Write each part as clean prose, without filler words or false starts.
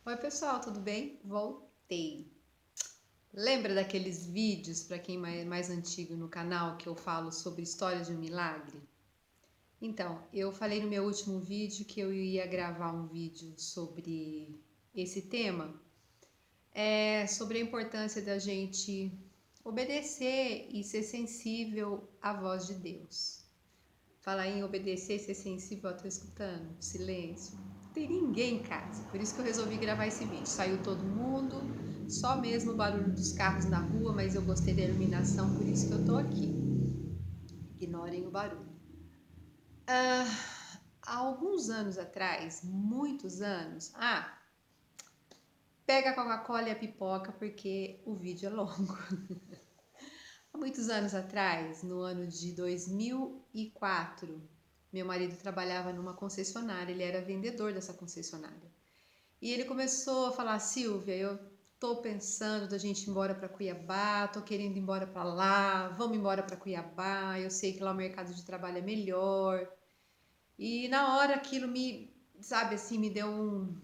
Oi pessoal, tudo bem? Voltei. Lembra daqueles vídeos, para quem é mais antigo no canal, que eu falo sobre histórias de um milagre? Então, eu falei no meu último vídeo que eu ia gravar um vídeo sobre esse tema, sobre a importância da gente obedecer e ser sensível à voz de Deus. Falar em obedecer e ser sensível, eu tô escutando, silêncio. Não tem ninguém em casa, por isso que eu resolvi gravar esse vídeo. Saiu todo mundo, só mesmo o barulho dos carros na rua, mas eu gostei da iluminação, por isso que eu tô aqui. Ignorem o barulho. Há alguns anos atrás, muitos anos, pega a Coca-Cola e a pipoca porque o vídeo é longo. Há muitos anos atrás, no ano de 2004, meu marido trabalhava numa concessionária, ele era vendedor dessa concessionária. E ele começou a falar: Silvia, eu tô pensando da gente ir embora para Cuiabá, tô querendo ir embora para lá, vamos embora para Cuiabá, eu sei que lá o mercado de trabalho é melhor. E na hora aquilo me, sabe assim, me deu um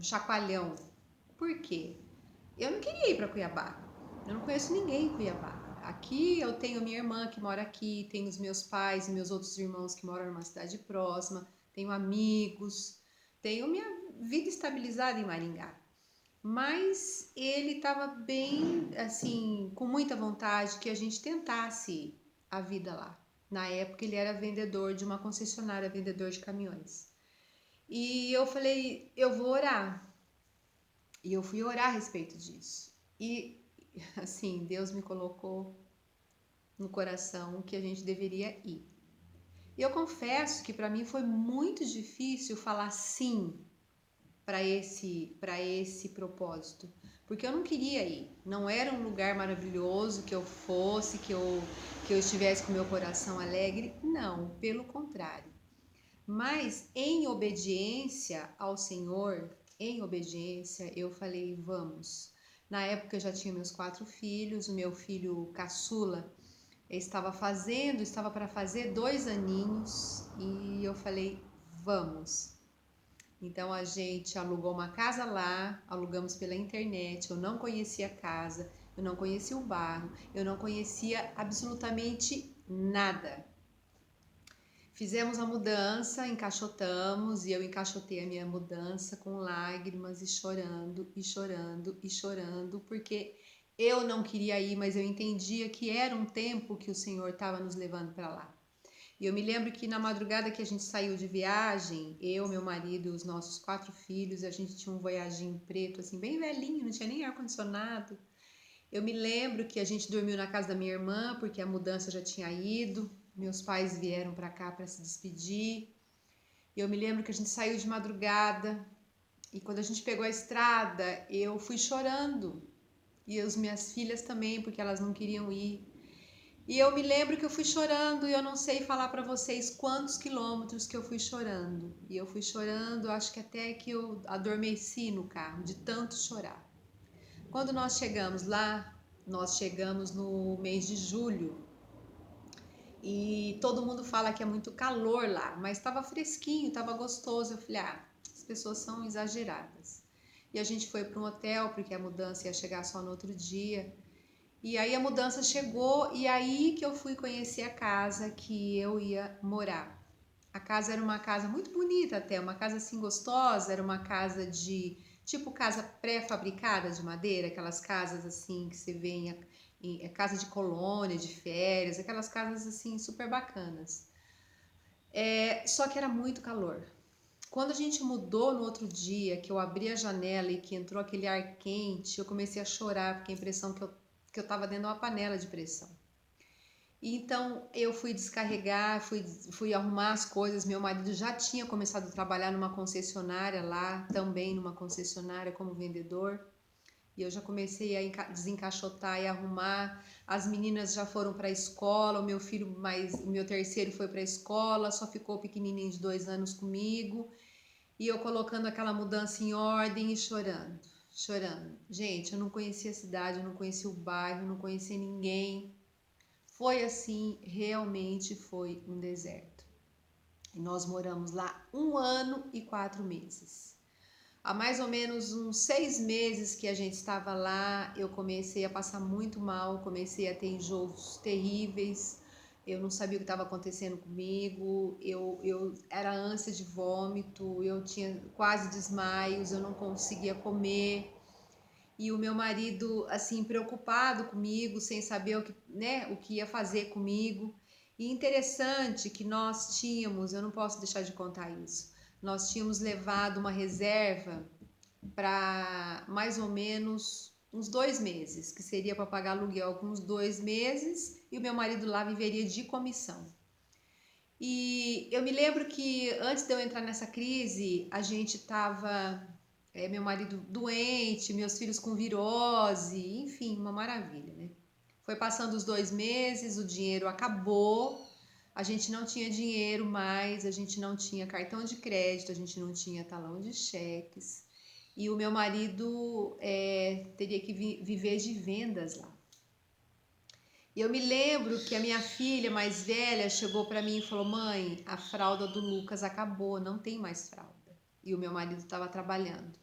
chacoalhão. Por quê? Eu não queria ir para Cuiabá. Eu não conheço ninguém em Cuiabá. Aqui eu tenho minha irmã que mora aqui, tenho os meus pais e meus outros irmãos que moram numa cidade próxima, tenho amigos, tenho minha vida estabilizada em Maringá. Mas ele estava bem, assim, com muita vontade que a gente tentasse a vida lá. Na época ele era vendedor de uma concessionária, vendedor de caminhões. E eu falei, eu vou orar. E eu fui orar a respeito disso. E assim, Deus me colocou no coração que a gente deveria ir. E eu confesso que para mim foi muito difícil falar sim para esse propósito, porque eu não queria ir. Não era um lugar maravilhoso que eu fosse, que eu estivesse com meu coração alegre, não, pelo contrário. Mas em obediência ao Senhor, em obediência, eu falei, vamos. Na época eu já tinha meus 4 filhos, o meu filho caçula estava para fazer 2 aninhos e eu falei, vamos. Então a gente alugou uma casa lá, alugamos pela internet. Eu não conhecia a casa, eu não conhecia o bairro, eu não conhecia absolutamente nada. Fizemos a mudança, encaixotamos e eu encaixotei a minha mudança com lágrimas e chorando e chorando e chorando, porque eu não queria ir, mas eu entendia que era um tempo que o Senhor estava nos levando para lá. E eu me lembro que na madrugada que a gente saiu de viagem, eu, meu marido, os nossos 4 filhos, a gente tinha um Voyaginho preto, assim, bem velhinho, não tinha nem ar-condicionado. Eu me lembro que a gente dormiu na casa da minha irmã, porque a mudança já tinha ido. Meus pais vieram para cá para se despedir. E eu me lembro que a gente saiu de madrugada e quando a gente pegou a estrada, eu fui chorando. E as minhas filhas também, porque elas não queriam ir. E eu me lembro que eu fui chorando e eu não sei falar para vocês quantos quilômetros que eu fui chorando. E eu fui chorando, acho que até que eu adormeci no carro, de tanto chorar. Quando nós chegamos lá, nós chegamos no mês de julho e todo mundo fala que é muito calor lá, mas estava fresquinho, estava gostoso. Eu falei, as pessoas são exageradas. E a gente foi para um hotel porque a mudança ia chegar só no outro dia. E aí a mudança chegou e aí que eu fui conhecer a casa que eu ia morar. A casa era uma casa muito bonita até, uma casa assim gostosa, era uma casa de tipo casa pré-fabricada de madeira, aquelas casas assim que você vê em casa de colônia, de férias, aquelas casas assim super bacanas. Só que era muito calor. Quando a gente mudou no outro dia, que eu abri a janela e que entrou aquele ar quente, eu comecei a chorar, porque a impressão que eu tava dentro de uma panela de pressão. Então eu fui descarregar, fui arrumar as coisas. Meu marido já tinha começado a trabalhar numa concessionária lá, também numa concessionária como vendedor. E eu já comecei a desencaixotar e arrumar. As meninas já foram para a escola, o meu terceiro foi para a escola, só ficou o pequenininho de 2 anos comigo. E eu colocando aquela mudança em ordem e chorando, chorando. Gente, eu não conhecia a cidade, eu não conhecia o bairro, não conhecia ninguém. Foi assim, realmente foi um deserto. E nós moramos lá 1 ano e 4 meses. Há mais ou menos uns 6 meses que a gente estava lá, eu comecei a passar muito mal, comecei a ter enjoos terríveis, eu não sabia o que estava acontecendo comigo, eu era ânsia de vômito, eu tinha quase desmaios, eu não conseguia comer. E o meu marido, assim, preocupado comigo, sem saber o que, né, o que ia fazer comigo. E interessante que nós tínhamos, eu não posso deixar de contar isso, nós tínhamos levado uma reserva para mais ou menos uns 2 meses, que seria para pagar aluguel com uns 2 meses, e o meu marido lá viveria de comissão. E eu me lembro que antes de eu entrar nessa crise, a gente estava, meu marido doente, meus filhos com virose, enfim, uma maravilha, né? Foi passando os 2 meses, o dinheiro acabou, a gente não tinha dinheiro mais, a gente não tinha cartão de crédito, a gente não tinha talão de cheques, e o meu marido teria que viver de vendas lá. E eu me lembro que a minha filha mais velha chegou para mim e falou: Mãe, a fralda do Lucas acabou, não tem mais fralda. E o meu marido estava trabalhando.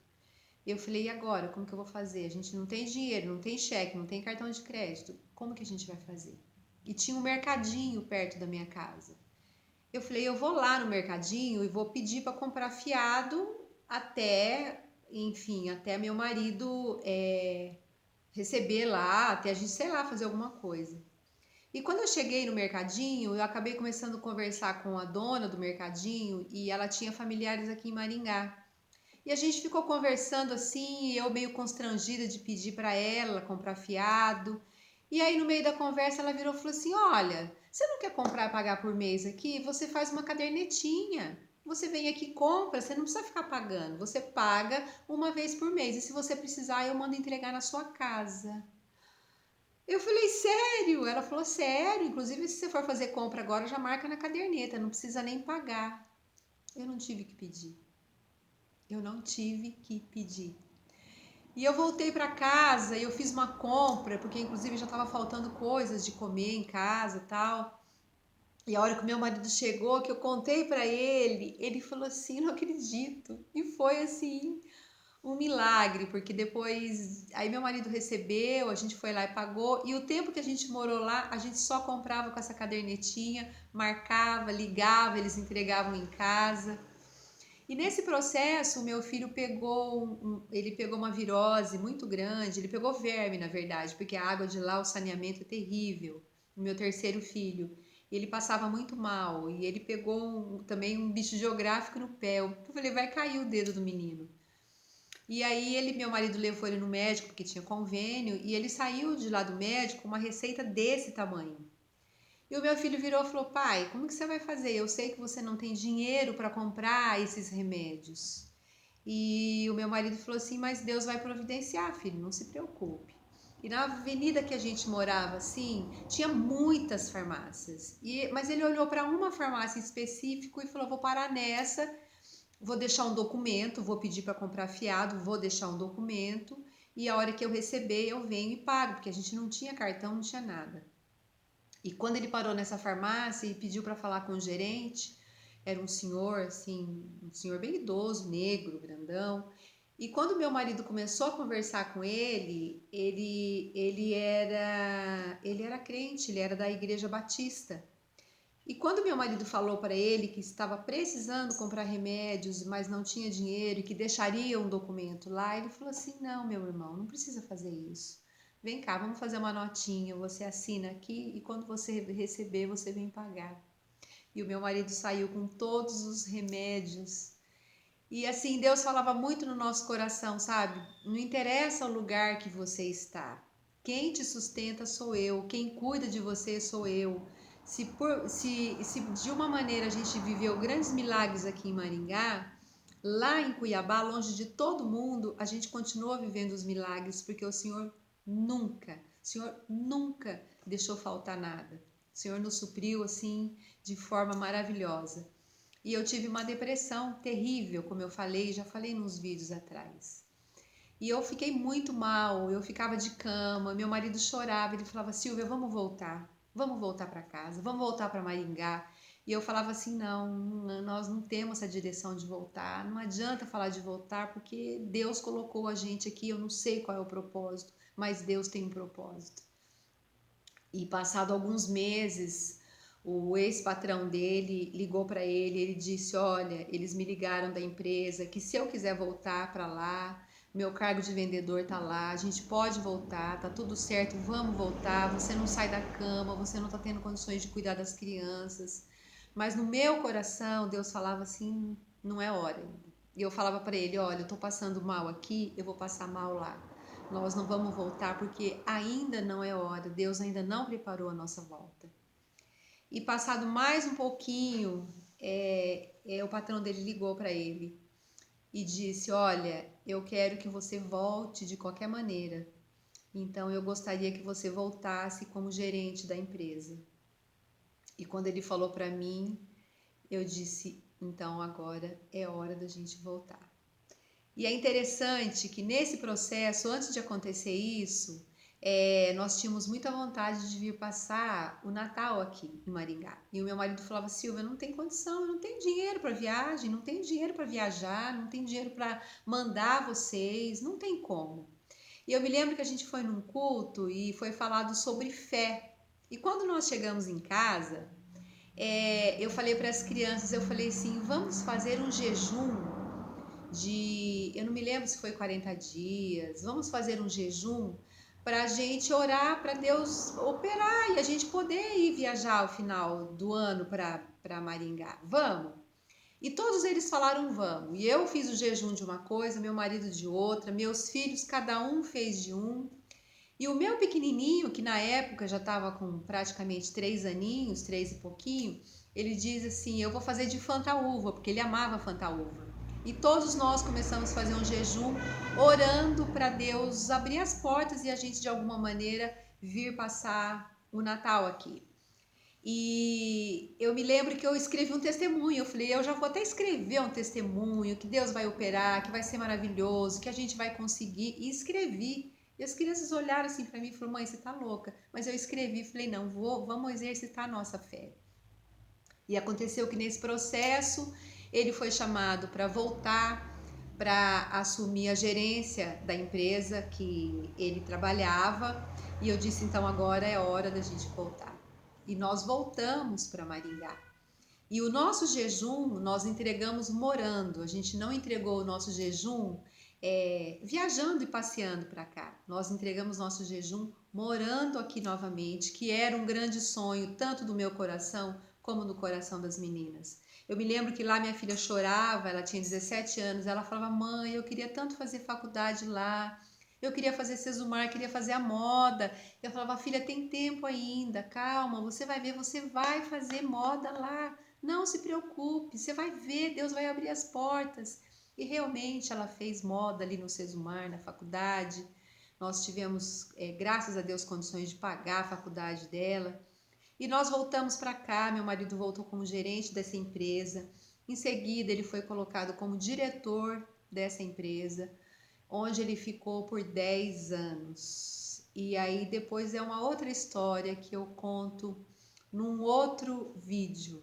E eu falei: E agora? Como que eu vou fazer? A gente não tem dinheiro, não tem cheque, não tem cartão de crédito. Como que a gente vai fazer? E tinha um mercadinho perto da minha casa. Eu falei: Eu vou lá no mercadinho e vou pedir para comprar fiado até, enfim, até meu marido receber lá, até a gente, sei lá, fazer alguma coisa. E quando eu cheguei no mercadinho, eu acabei começando a conversar com a dona do mercadinho e ela tinha familiares aqui em Maringá. E a gente ficou conversando assim, e eu meio constrangida de pedir para ela comprar fiado. E aí no meio da conversa ela virou e falou assim: "Olha, você não quer comprar e pagar por mês aqui? Você faz uma cadernetinha. Você vem aqui e compra, você não precisa ficar pagando. Você paga uma vez por mês e se você precisar eu mando entregar na sua casa." Eu falei: "Sério?" Ela falou: "Sério, inclusive se você for fazer compra agora, já marca na caderneta, não precisa nem pagar." Eu não tive que pedir. Eu não tive que pedir. E eu voltei para casa e eu fiz uma compra, porque inclusive já estava faltando coisas de comer em casa e tal. E a hora que o meu marido chegou, que eu contei para ele falou assim: "Não acredito." E foi assim, um milagre, porque depois aí meu marido recebeu, a gente foi lá e pagou, e o tempo que a gente morou lá, a gente só comprava com essa cadernetinha, marcava, ligava, eles entregavam em casa. E nesse processo, o meu filho pegou, ele pegou uma virose muito grande, ele pegou verme, na verdade, porque a água de lá, o saneamento é terrível. O meu terceiro filho, ele passava muito mal e ele pegou também um bicho geográfico no pé. Eu falei: "Vai cair o dedo do menino." E aí meu marido levou ele no médico porque tinha convênio e ele saiu de lá do médico com uma receita desse tamanho. E o meu filho virou e falou: "Pai, como que você vai fazer? Eu sei que você não tem dinheiro para comprar esses remédios." E o meu marido falou assim: "Mas Deus vai providenciar, filho, não se preocupe." E na avenida que a gente morava, assim, tinha muitas farmácias. Mas ele olhou para uma farmácia em específico e falou: "Vou parar nessa, vou deixar um documento, vou pedir para comprar fiado, vou deixar um documento e a hora que eu receber eu venho e pago", porque a gente não tinha cartão, não tinha nada. E quando ele parou nessa farmácia e pediu para falar com o gerente, era um senhor, assim, um senhor bem idoso, negro, grandão. E quando meu marido começou a conversar com ele era crente, ele era da Igreja Batista. E quando meu marido falou para ele que estava precisando comprar remédios, mas não tinha dinheiro e que deixaria um documento lá, ele falou assim: "Não, meu irmão, não precisa fazer isso. Vem cá, vamos fazer uma notinha, você assina aqui e quando você receber, você vem pagar." E o meu marido saiu com todos os remédios. E assim, Deus falava muito no nosso coração, sabe? Não interessa o lugar que você está. Quem te sustenta sou eu, quem cuida de você sou eu. Se de uma maneira a gente viveu grandes milagres aqui em Maringá, lá em Cuiabá, longe de todo mundo, a gente continua vivendo os milagres, porque o Senhor nunca deixou faltar nada. O Senhor nos supriu assim de forma maravilhosa. E eu tive uma depressão terrível, como eu falei, já falei nos vídeos atrás. E eu fiquei muito mal, eu ficava de cama, meu marido chorava, ele falava: "Silvia, vamos voltar para casa, vamos voltar para Maringá." E eu falava assim, não, nós não temos essa direção de voltar, não adianta falar de voltar, porque Deus colocou a gente aqui, eu não sei qual é o propósito, mas Deus tem um propósito. E passado alguns meses, o ex-patrão dele ligou para ele disse, olha, eles me ligaram da empresa, que se eu quiser voltar para lá, meu cargo de vendedor tá lá, a gente pode voltar, tá tudo certo, vamos voltar, você não sai da cama, você não tá tendo condições de cuidar das crianças. Mas no meu coração, Deus falava assim, não é hora ainda. E eu falava para ele, olha, eu tô passando mal aqui, eu vou passar mal lá. Nós não vamos voltar porque ainda não é hora, Deus ainda não preparou a nossa volta. E passado mais um pouquinho, o patrão dele ligou para ele e disse, olha, eu quero que você volte de qualquer maneira. Então eu gostaria que você voltasse como gerente da empresa. E quando ele falou para mim, eu disse, então agora é hora da gente voltar. E é interessante que nesse processo, antes de acontecer isso, nós tínhamos muita vontade de vir passar o Natal aqui em Maringá. E o meu marido falava, Silvia, não tem condição, eu não tenho dinheiro para viagem, não tenho dinheiro para viajar, não tenho dinheiro para mandar vocês, não tem como. E eu me lembro que a gente foi num culto e foi falado sobre fé. E quando nós chegamos em casa, eu falei para as crianças, eu falei assim, vamos fazer um jejum eu não me lembro se foi 40 dias, vamos fazer um jejum para a gente orar para Deus operar e a gente poder ir viajar ao final do ano para Maringá. Vamos? E todos eles falaram vamos. E eu fiz o jejum de uma coisa, meu marido de outra, meus filhos, cada um fez de um. E o meu pequenininho, que na época já estava com praticamente 3 aninhos, 3 e pouquinho, ele diz assim, eu vou fazer de fantaúva, porque ele amava fantaúva. E todos nós começamos a fazer um jejum, orando para Deus abrir as portas e a gente de alguma maneira vir passar o Natal aqui. E eu me lembro que eu escrevi um testemunho, eu falei, eu já vou até escrever um testemunho, que Deus vai operar, que vai ser maravilhoso, que a gente vai conseguir, e escrevi. E as crianças olharam assim para mim e falaram, mãe, você tá louca? Mas eu escrevi, falei, não, vamos exercitar a nossa fé. E aconteceu que nesse processo ele foi chamado para voltar, para assumir a gerência da empresa que ele trabalhava. E eu disse, então agora é hora da gente voltar. E nós voltamos para Maringá. E o nosso jejum nós entregamos morando, a gente não entregou o nosso jejum viajando e passeando para cá. Nós entregamos nosso jejum morando aqui novamente, que era um grande sonho, tanto do meu coração como do coração das meninas. Eu me lembro que lá minha filha chorava, ela tinha 17 anos, ela falava, mãe, eu queria tanto fazer faculdade lá, eu queria fazer Sesumar, queria fazer a moda. Eu falava, filha, tem tempo ainda, calma, você vai ver, você vai fazer moda lá. Não se preocupe, você vai ver, Deus vai abrir as portas. E realmente ela fez moda ali no Sesumar, na faculdade. Nós tivemos, graças a Deus, condições de pagar a faculdade dela. E nós voltamos para cá, meu marido voltou como gerente dessa empresa. Em seguida, ele foi colocado como diretor dessa empresa, onde ele ficou por 10 anos. E aí depois é uma outra história que eu conto num outro vídeo.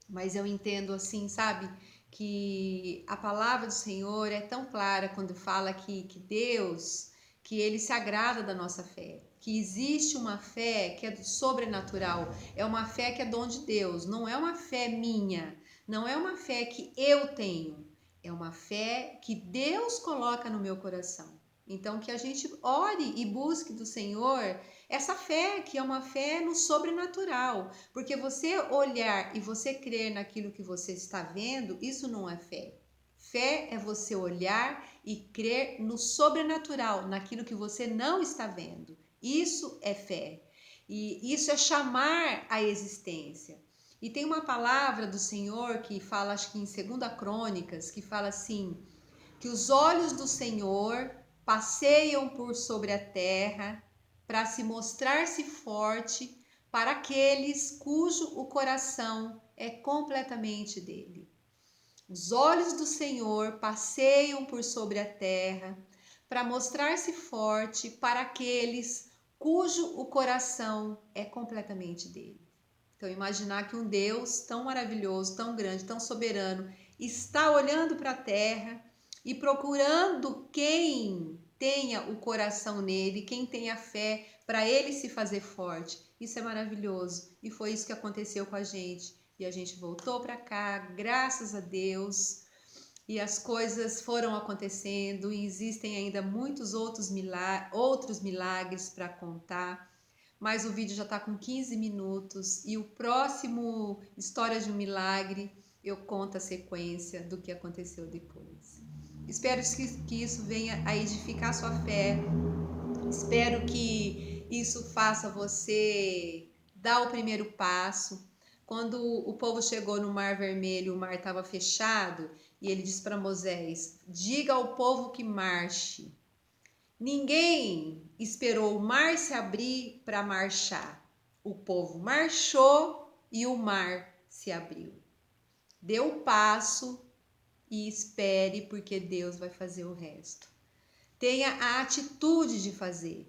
Mas eu entendo assim, sabe, que a palavra do Senhor é tão clara quando fala que Deus, que Ele se agrada da nossa fé, que existe uma fé que é do sobrenatural, é uma fé que é dom de Deus, não é uma fé minha, não é uma fé que eu tenho, é uma fé que Deus coloca no meu coração. Então que a gente ore e busque do Senhor essa fé, que é uma fé no sobrenatural, porque você olhar e você crer naquilo que você está vendo, isso não é fé. Fé é você olhar e crer no sobrenatural, naquilo que você não está vendo. Isso é fé. E isso é chamar a existência. E tem uma palavra do Senhor que fala, acho que em 2 Crônicas, que fala assim, que os olhos do Senhor passeiam por sobre a terra para se mostrar-se forte para aqueles cujo o coração é completamente dele. Os olhos do Senhor passeiam por sobre a terra para mostrar-se forte para aqueles cujo o coração é completamente dele. Então, imaginar que um Deus tão maravilhoso, tão grande, tão soberano, está olhando para a terra e procurando quem tenha o coração nele, quem tenha fé para ele se fazer forte. Isso é maravilhoso. E foi isso que aconteceu com a gente. E a gente voltou para cá, graças a Deus. E as coisas foram acontecendo e existem ainda muitos outros milagres para contar. Mas o vídeo já está com 15 minutos e o próximo História de um Milagre eu conto a sequência do que aconteceu depois. Espero que isso venha a edificar a sua fé. Espero que isso faça você dar o primeiro passo. Quando o povo chegou no Mar Vermelho, o mar estava fechado e ele disse para Moisés: diga ao povo que marche. Ninguém esperou o mar se abrir para marchar. O povo marchou e o mar se abriu. Dê o passo e espere, porque Deus vai fazer o resto. Tenha a atitude de fazer,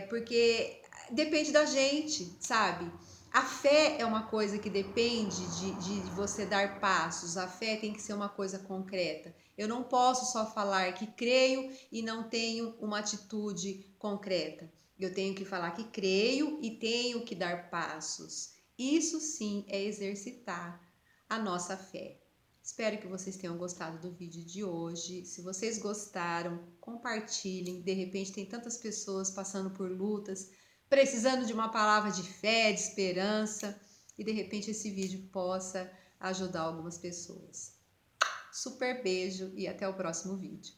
porque depende da gente, sabe? A fé é uma coisa que depende de você dar passos. A fé tem que ser uma coisa concreta. Eu não posso só falar que creio e não tenho uma atitude concreta. Eu tenho que falar que creio e tenho que dar passos. Isso sim é exercitar a nossa fé. Espero que vocês tenham gostado do vídeo de hoje. Se vocês gostaram, compartilhem. De repente tem tantas pessoas passando por lutas, precisando de uma palavra de fé, de esperança, e de repente esse vídeo possa ajudar algumas pessoas. Super beijo e até o próximo vídeo.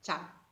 Tchau!